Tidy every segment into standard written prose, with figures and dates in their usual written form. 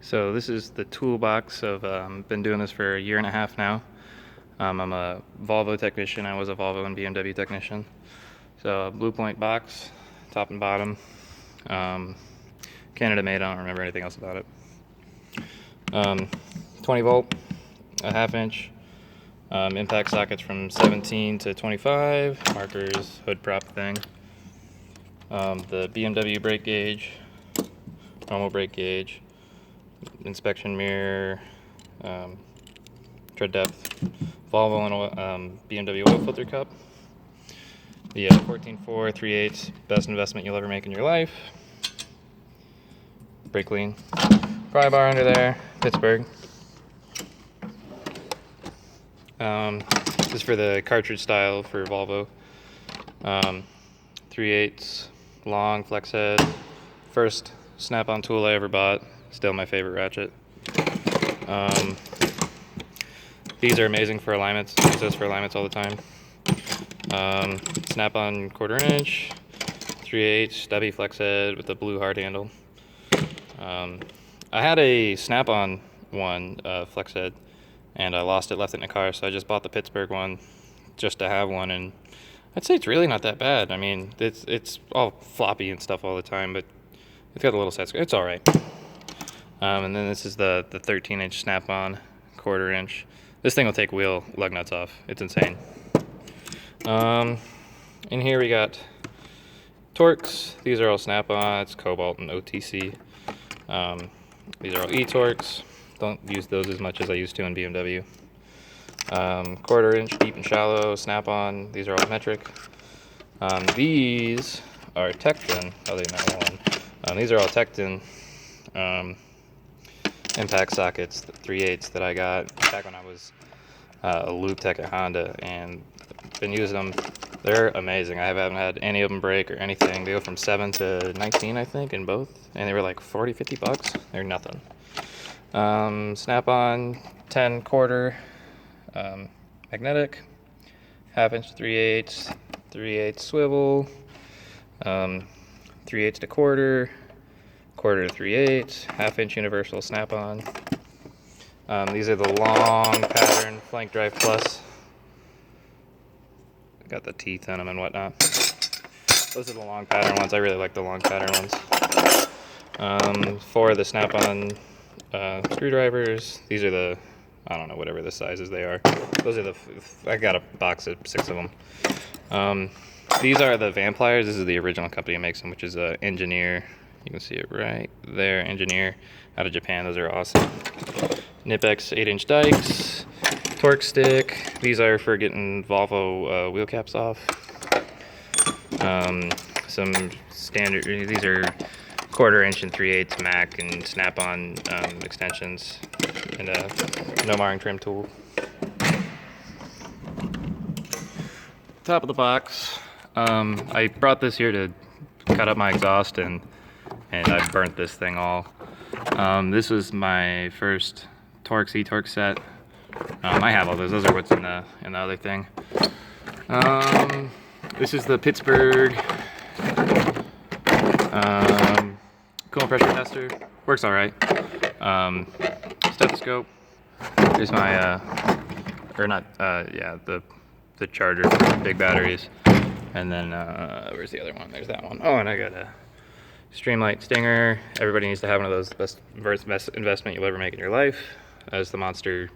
So this is the toolbox of, been doing this for a year and a half now. I'm a Volvo technician. I was a Volvo and BMW technician. So a Blue Point box, top and bottom. Canada made, I don't remember anything else about it. 20 volt, a half inch. Impact sockets from 17 to 25, markers, hood prop thing. The Bmw brake gauge, normal brake gauge, inspection mirror, tread depth, Volvo and Bmw Oil Filter cup. The 14.4 3/8 best investment you'll ever make in your life. Brake lean, pry bar under there, Pittsburgh. This is for the cartridge style for Volvo. 3/8 long flex head. First snap-on tool I ever bought. Still my favorite ratchet. These are amazing for alignments. I use those for alignments all the time. Snap-on 1/4 inch. 3/8 stubby flex head with a blue hard handle. I had a snap-on one flex head, and I lost it, left it in the car, so I just bought the Pittsburgh one just to have one, and I'd say it's really not that bad. I mean, it's all floppy and stuff all the time, but it's got a little set. It's all right. And then this is the 13-inch snap-on 1/4 inch. This thing will take wheel lug nuts off. It's insane. In here we got Torx. These are all snap-on. It's Cobalt and OTC. These are all E-Torx. Don't use those as much as I used to in BMW. 1/4 inch deep and shallow snap-on. These are all metric. These are Tecton. Oh, they meant one. These are all Tecton impact sockets, 3/8 that I got back when I was a lube tech at Honda, and been using them. They're amazing. I haven't had any of them break or anything. They go from 7 to 19, I think, in both, and they were like 40-50 bucks. They're nothing. Snap-on 10/4 magnetic, half inch 3/8, 3/8 swivel, 3/8 to 1/4, 1/4 to 3/8, half inch universal snap-on. These are the long pattern Flank Drive Plus. Got the teeth in them and whatnot. Those are the long pattern ones. I really like the long pattern ones. 4 of the snap-on screwdrivers. These are the, I don't know, whatever the sizes they are. Those are I got a box of 6 of them. These are the van pliers. This is the original company that makes them, which is Engineer. You can see it right there, Engineer, out of Japan. Those are awesome. Nipex 8-inch dikes, Torx stick. These are for getting Volvo wheel caps off. Some standard, these are 1/4 inch and 3/8 Mac and snap-on extensions, and a no marring trim tool. Top of the box. I brought this here to cut up my exhaust, and I burnt this thing all. This was my first Torx E-Torx set. I have all those. Those are what's in the other thing. This is the Pittsburgh Compression Tester. Works all right. Stethoscope. Here's my the charger for big batteries. And then where's the other one? There's that one. Oh, and I got a Streamlight Stinger. Everybody needs to have one of those. Best investment you'll ever make in your life. As the Monster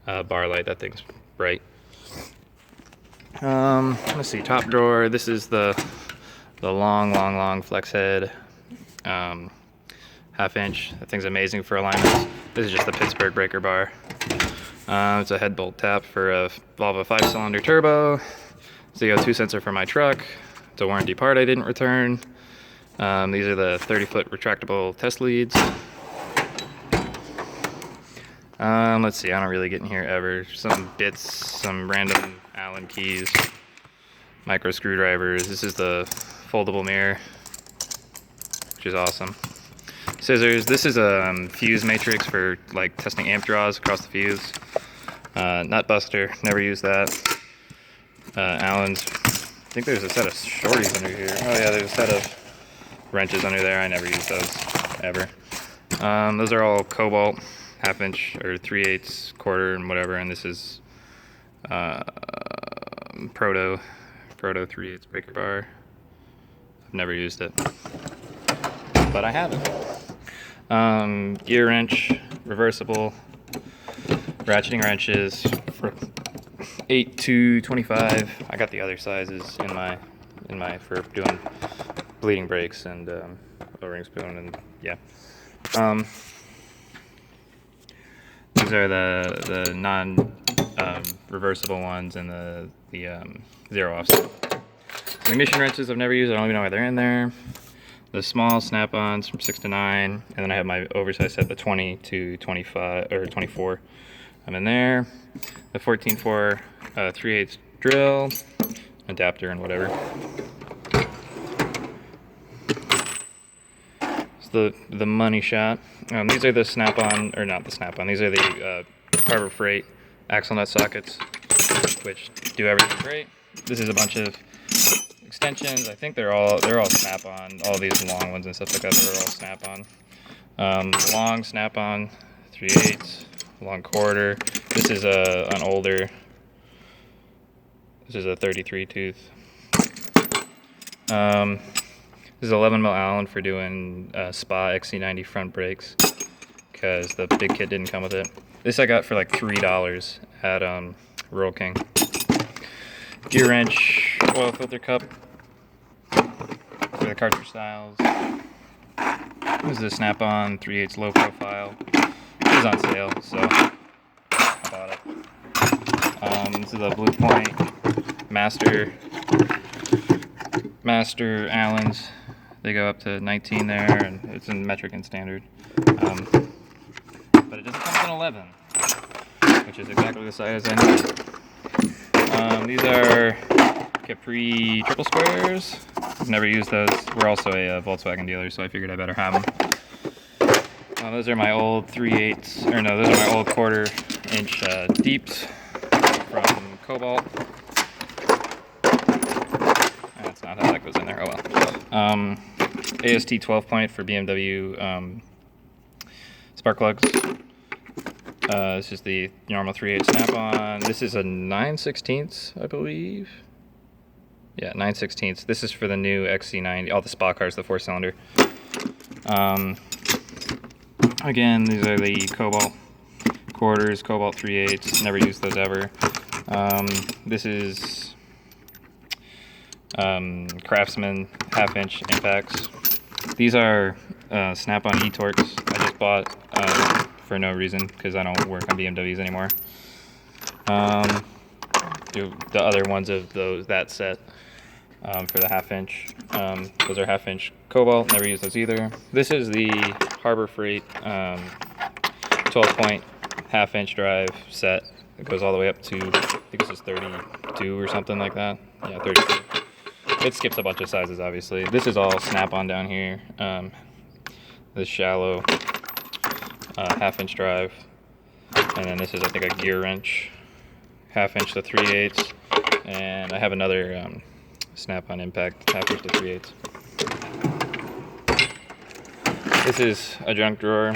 bar light. That thing's bright. Let's see. Top drawer. This is the long flex head. Half inch. That thing's amazing for alignments. This is just the Pittsburgh Breaker Bar. It's a head bolt tap for a Volvo 5-cylinder turbo. CO2 sensor for my truck. It's a warranty part I didn't return. These are the 30-foot retractable test leads. Let's see, I don't really get in here ever. Some bits, some random Allen keys, micro screwdrivers. This is the foldable mirror, which is awesome. Scissors. This is a fuse matrix for like testing amp draws across the fuse. Nut buster. Never used that. Allen's. I think there's a set of shorties under here. Oh yeah, there's a set of wrenches under there. I never use those ever. Those are all Cobalt, 1/2 inch or 3/8, quarter, and whatever. And this is Proto 3/8 Breaker Bar. I've never used it, but I have it. Gearwrench, reversible, ratcheting wrenches for 8 to 25. I got the other sizes in my for doing bleeding brakes and O-ring spoon, and yeah. These are the non reversible ones and the zero offset. The ignition wrenches I've never used. I don't even know why they're in there. The small snap-ons from 6 to 9, and then I have my oversized set, the 20 to 25 or 24. I'm in there. The 14.4 3/8 drill, adapter, and whatever. It's the money shot. These are the snap-on, or not the snap-on. These are the Harbor Freight axle nut sockets, which do everything great. This is a bunch of extensions. I think they're all snap-on. All these long ones and stuff like that, they're all snap-on. Long snap-on, 3/8, long quarter. This is an older. This is a 33 tooth. This is 11 mil Allen for doing Spa XC90 front brakes, because the big kit didn't come with it. This I got for like $3 at Rural King. Gearwrench oil filter cup for the cartridge styles. This is a snap-on 3/8 low profile. It was on sale, so I bought it. This is a Blue Point Master Allens. They go up to 19 there, and it's in metric and standard. But it doesn't come with an 11, which is exactly the size I need. These are Capri triple squares. I've never used those. We're also a Volkswagen dealer, so I figured I better have them. Those are my old 3/8, or no, those are my old 1/4 inch deeps from Cobalt. That's not how that goes in there. Oh well. AST 12 point for BMW spark plugs. This is the normal 3/8 snap-on. This is a 9/16, I believe. Yeah, 9/16. This is for the new XC90, all the Spa cars, the 4-cylinder. Again, these are the Cobalt quarters, Cobalt 3/8. Never used those ever. This is Craftsman 1/2 inch impacts. These are snap-on e-torques. I just bought for no reason, because I don't work on BMWs anymore. The other ones of that set for the 1/2 inch. Those are 1/2 inch Cobalt. Never used those either. This is the Harbor Freight 12 point 1/2 inch drive set. It goes all the way up to, I think this is 32 or something like that. Yeah, 32. It skips a bunch of sizes, obviously. This is all snap-on down here. This shallow 1/2 inch drive. And then this is, I think, a Gearwrench 1/2 inch to 3/8. And I have another snap-on impact 1/2 inch to 3/8. This is a junk drawer.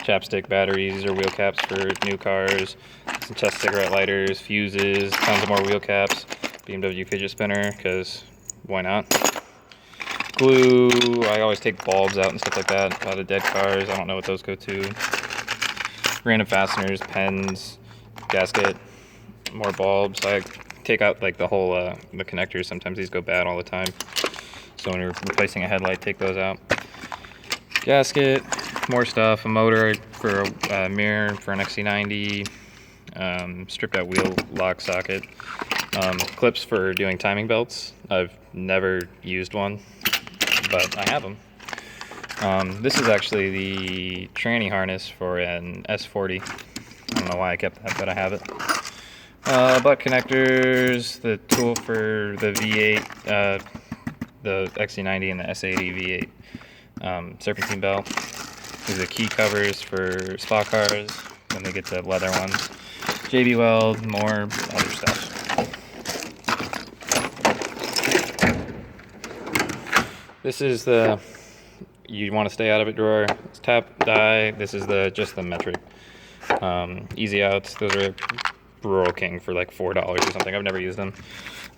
Chapstick, batteries, or wheel caps for new cars. Some chest cigarette lighters, fuses, tons of more wheel caps. BMW fidget spinner, because why not? Glue, I always take bulbs out and stuff like that out of dead cars. I don't know what those go to. Random fasteners, pens, gasket, more bulbs. I take out like the whole the connectors. Sometimes these go bad all the time, so when you're replacing a headlight, take those out. Gasket, more stuff, a motor for a mirror for an XC90, stripped out wheel lock socket, clips for doing timing belts. I've never used one, but I have them. This is actually the tranny harness for an S40. I don't know why I kept that, but I have it. Butt connectors, the tool for the V8, the XC90 and the S80 V8 serpentine bell. These are the key covers for Spa cars when they get the leather ones. JB Weld, more other stuff. This is the you want to stay out of it drawer. It's tap die. This is just the metric. Easy outs. Those are Rural King for like $4 or something. I've never used them.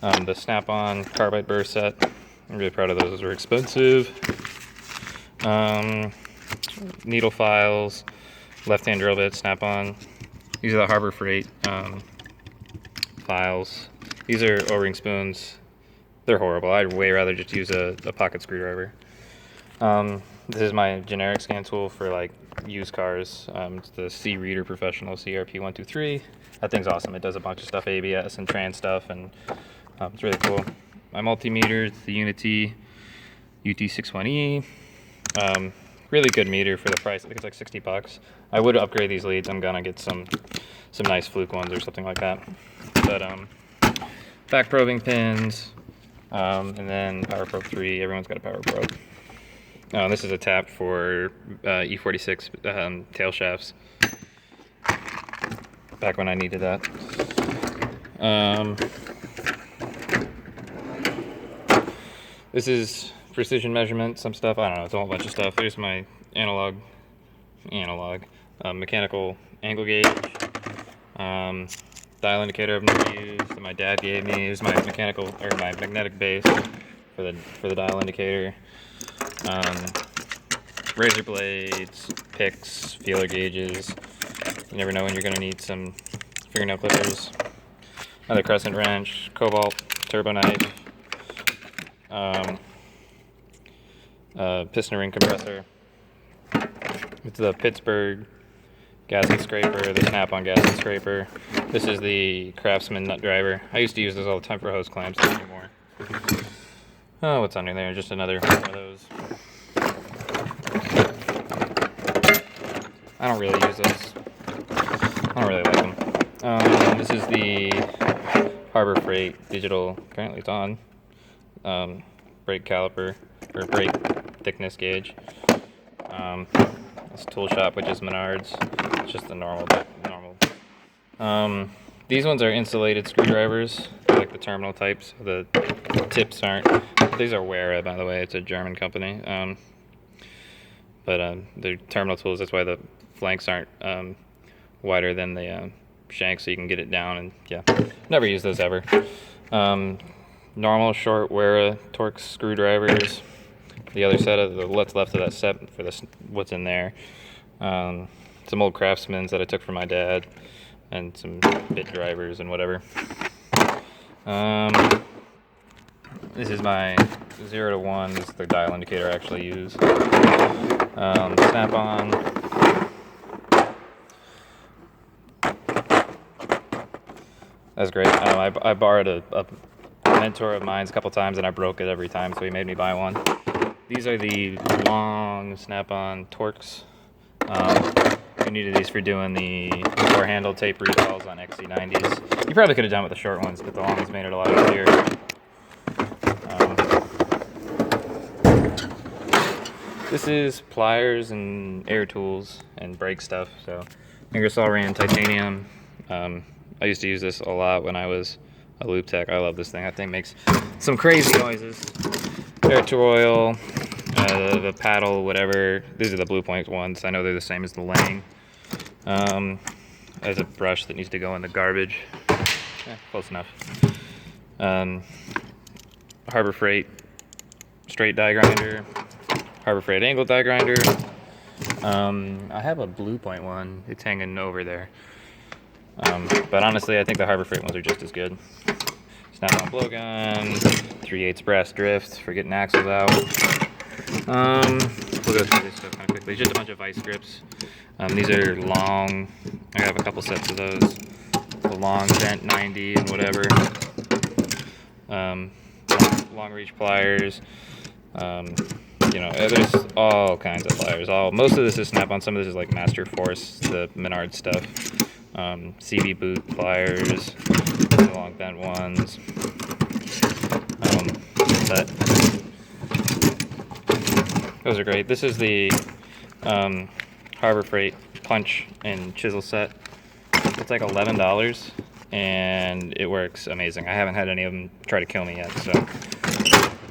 The snap-on Carbide Burr set. I'm really proud of those. Those were expensive. Needle files, left-hand drill bit, snap-on. These are the Harbor Freight files. These are O-ring spoons. They're horrible. I'd way rather just use a pocket screwdriver. This is my generic scan tool for like used cars. It's the C-Reader Professional CRP123. That thing's awesome. It does a bunch of stuff, ABS and trans stuff, and it's really cool. My multimeter, it's the Unity UT61E. Really good meter for the price. I think it's like 60 bucks. I would upgrade these leads. I'm gonna get some nice fluke ones or something like that. But back probing pins, and then Power Probe 3. Everyone's got a Power Probe. This is a tap for E46 tail shafts. Back when I needed that. This is precision measurement, some stuff. I don't know. It's a whole bunch of stuff. Here's my analog, mechanical angle gauge, dial indicator I've never used that my dad gave me. Here's my my magnetic base for the dial indicator. Razor blades, picks, feeler gauges. You never know when you're going to need some fingernail clippers. Another crescent wrench, cobalt, turbo knife, piston ring compressor. It's the Pittsburgh gasket scraper, the snap-on gasket scraper. This is the Craftsman nut driver. I used to use this all the time for hose clamps, not anymore. Oh, what's under there? Just another one of those. I don't really use those. I don't really like them. This is the Harbor Freight digital, apparently it's on, brake caliper, or brake thickness gauge. This tool shop, which is Menards. It's just the normal. These ones are insulated screwdrivers, like the terminal types. The tips aren't. These are Wera, by the way. It's a German company. But they're terminal tools. That's why the flanks aren't wider than the shank, so you can get it down. And yeah, never use those ever. Normal short Wera Torx screwdrivers. The other set of what's left of that set for this, what's in there. Some old Craftsmans that I took from my dad, and some bit drivers and whatever. This is my 0 to 1. This is the dial indicator I actually use. Snap-on. That's great. I borrowed a mentor of mine a couple times, and I broke it every time, so he made me buy one. These are the long snap-on Torx. I needed these for doing the door handle tape recalls on XC90s. You probably could have done it with the short ones, but the long ones made it a lot easier. This is pliers and air tools and brake stuff. So Ingersoll-Rand Titanium. I used to use this a lot when I was a lube tech. I love this thing. That thing makes some crazy noises. Air to oil, the paddle, whatever. These are the Blue Point ones. I know they're the same as the Lang. There's a brush that needs to go in the garbage. Close enough. Harbor Freight straight die grinder. Harbor Freight angle die grinder. I have a Blue Point one. It's hanging over there. But honestly, I think the Harbor Freight ones are just as good. Snap-on blowgun, 3/8 brass drift for getting axles out. We'll go through this stuff kind of quickly. Just a bunch of vice grips. These are long. I have a couple sets of those. The long bent 90 and whatever. Long reach pliers. You know, there's all kinds of pliers. Most of this is Snap-on. Some of this is like Master Force, the Menard stuff. CV boot pliers, the long bent ones. But those are great. This is the Harbor Freight punch and chisel set. It's like $11, and it works amazing. I haven't had any of them try to kill me yet, so I'm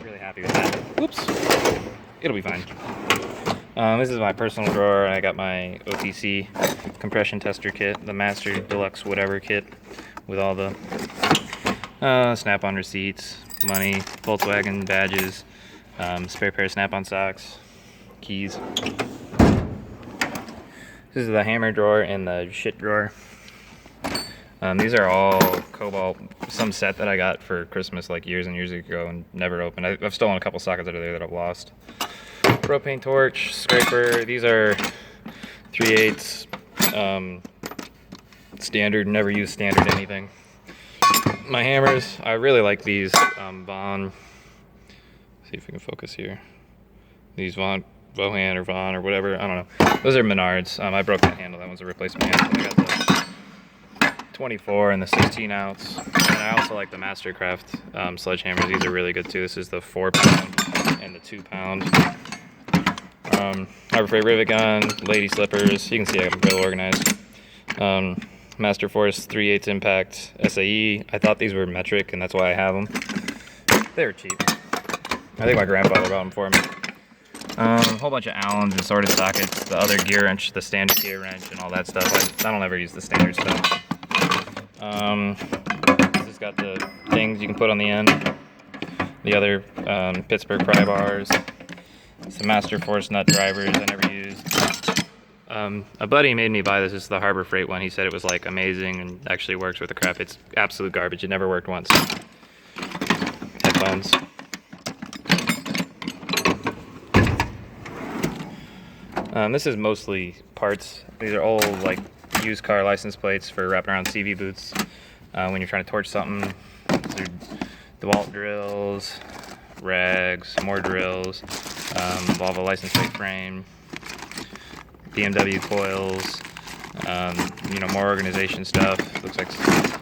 really happy with that. Oops. It'll be fine. This is my personal drawer. I got my Otc Compression Tester Kit, the Master Deluxe whatever kit, with all the Snap-on receipts, money, Volkswagen badges, spare pair of Snap-on socks, keys. This is the hammer drawer and the shit drawer. These are all Cobalt, some set that I got for Christmas like years and years ago and never opened. I've stolen a couple sockets out of there that I've lost. Propane torch, scraper. These are 3/8 standard, never use standard anything. My hammers, I really like these Von, see if we can focus here. These Vohan or Von or whatever, I don't know. Those are Menards. I broke that handle, that one's a replacement handle. I got the 24 and the 16 ounce. And I also like the Mastercraft sledgehammers. These are really good too. This is the 4-pound and the 2-pound. Harbor Freight rivet gun, lady slippers. You can see I'm real organized. Master Force 3/8 impact SAE. I thought these were metric and that's why I have them. They were cheap. I think my grandfather bought them for me. A whole bunch of Allens and sorted sockets, the other Gearwrench, the standard Gearwrench and all that stuff. I don't ever use the standard stuff. This has got the things you can put on the end. The other Pittsburgh pry bars. Some Master Force nut drivers I never used. A buddy made me buy this. This is the Harbor Freight one. He said it was like amazing and actually works with the crap. It's absolute garbage. It never worked once. Headphones. This is mostly parts. These are old like used car license plates for wrapping around CV boots when you're trying to torch something. These are DeWalt drills, rags, more drills, Volvo license plate frame, Bmw coils, you know, more organization stuff. Looks like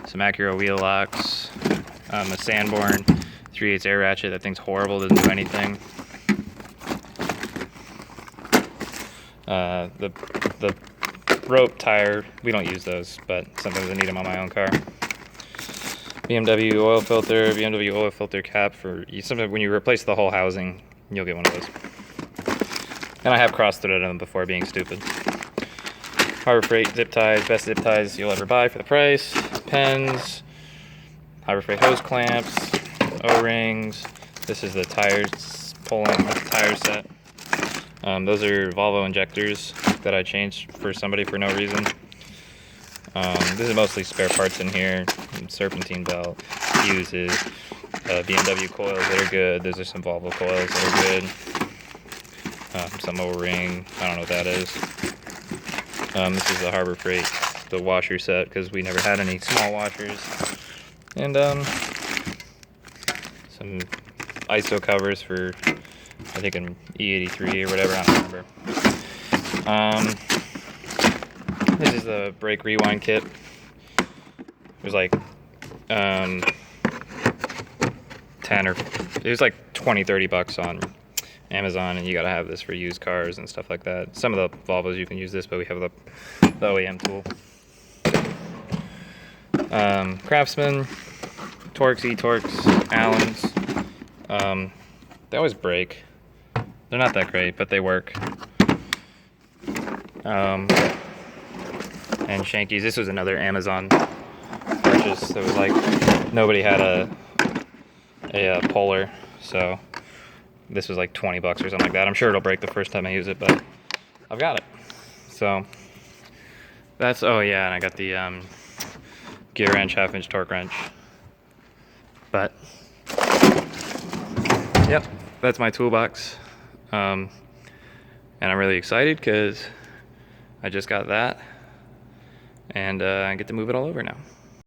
some Acura wheel locks, a Sanborn 3/8 air ratchet. That thing's horrible, doesn't do anything. The rope tire, we don't use those, but sometimes I need them on my own car. Bmw Oil Filter, Bmw Oil Filter cap for, sometimes when you replace the whole housing, you'll get one of those. And I have cross-threaded them before being stupid. Harbor Freight zip ties, best zip ties you'll ever buy for the price. Pens, Harbor Freight hose clamps, O-rings. This is the tires, pulling tire set. Those are Volvo injectors that I changed for somebody for no reason. This is mostly spare parts in here. Serpentine belt, fuses, BMW coils that are good. Those are some Volvo coils that are good. Some O-ring, I don't know what that is. This is the Harbor Freight, the washer set, because we never had any small washers. And some ISO covers for, I think, an E83 or whatever, I don't remember. This is the brake rewind kit. It was like 10 or, it was like 20-30 bucks on Amazon, and you gotta have this for used cars and stuff like that. Some of the Volvos you can use this, but we have the OEM tool. Craftsman, Torx, E-Torx, Allens. They always break. They're not that great, but they work. And Shankies. This was another Amazon purchase. It was like nobody had a Polar, so this was like 20 bucks or something like that. I'm sure it'll break the first time I use it, but I've got it. So that's, oh yeah, and I got the Gearwrench 1/2-inch torque wrench. But yep, that's my toolbox. And I'm really excited because I just got that, and I get to move it all over now.